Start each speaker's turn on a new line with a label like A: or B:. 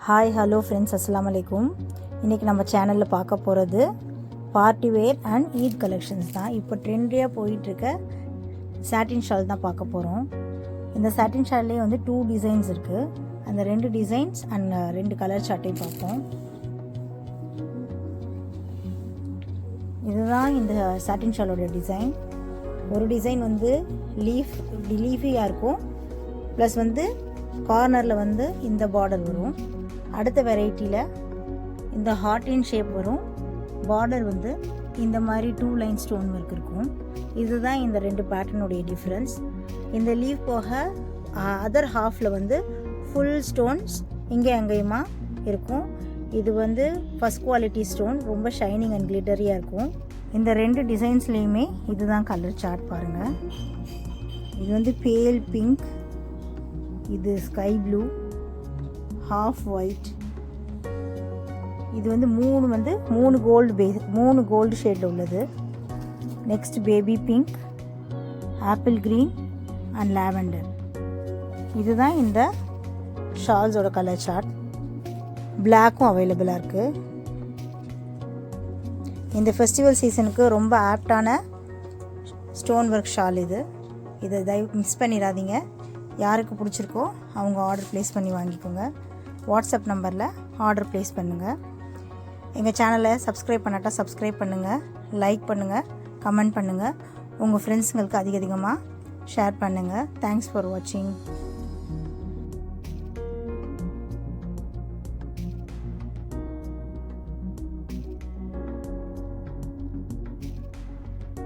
A: Hi hello friends, அஸ்ஸலாமு அலைக்கும். இன்றைக்கி நம்ம சேனலில் பார்க்க போகிறது party wear and Eid collections தான். இப்போ ட்ரெண்டியாக போயிட்டுருக்க சாட்டின் ஷால் தான் பார்க்க போகிறோம். இந்த சாட்டின் ஷால்லேயே வந்து 2 டிசைன்ஸ் இருக்குது. அந்த 2 டிசைன்ஸ் அண்ட் 2 கலர் சார்ட்டையும் பார்ப்போம். இதுதான் இந்த சாட்டின் ஷாலோட டிசைன். ஒரு டிசைன் வந்து லீஃபியாக இருக்கும், ப்ளஸ் வந்து கார்னரில் வந்து இந்த பார்டர் வரும். அடுத்த வெரைட்டியில் இந்த ஹார்டின் ஷேப் வரும். பார்டர் வந்து இந்த மாதிரி 2 லைன் ஸ்டோன் ஒர்க் இருக்கும். இதுதான் இந்த 2 பேட்டர்னுடைய டிஃப்ரென்ஸ். இந்த லீவ் போக அதர் ஹாஃபில் வந்து ஃபுல் ஸ்டோன்ஸ் இங்கே அங்கேயுமா இருக்கும். இது வந்து ஃபஸ்ட் குவாலிட்டி ஸ்டோன், ரொம்ப ஷைனிங் அண்ட் கிளிட்டரியாக இருக்கும். இந்த 2 டிசைன்ஸ்லேயுமே இதுதான் கலர் சார்ட் பாருங்கள். இது வந்து பேல் பிங்க், இது ஸ்கை ப்ளூ, ஹாஃப் ஒயிட். இது வந்து மூணு கோல்டு ஷேடில் உள்ளது. Next baby pink, apple green and lavender. இதுதான் இந்த ஷால்ஸோட கலர் சார்ட். பிளாக்கும் அவைலபிளாக இருக்குது. இந்த ஃபெஸ்டிவல் சீசனுக்கு ரொம்ப ஆப்டான ஸ்டோன் ஒர்க் ஷால் இது. இதை மிஸ் பண்ணிடாதீங்க. யாருக்கு பிடிச்சிருக்கோ அவங்க ஆர்டர் ப்ளேஸ் பண்ணி வாங்கிக்கோங்க. வாட்ஸ்அப் நம்பரில் ஆர்டர் ப்ளேஸ் பண்ணுங்கள். எங்கள் சேனலை சப்ஸ்கிரைப் பண்ணாட்டா சப்ஸ்கிரைப் பண்ணுங்கள், லைக் பண்ணுங்கள், கமெண்ட் பண்ணுங்கள். உங்கள் ஃப்ரெண்ட்ஸுங்களுக்கு அதிகமாக ஷேர் பண்ணுங்கள். தேங்க்ஸ் ஃபார் வாட்சிங்.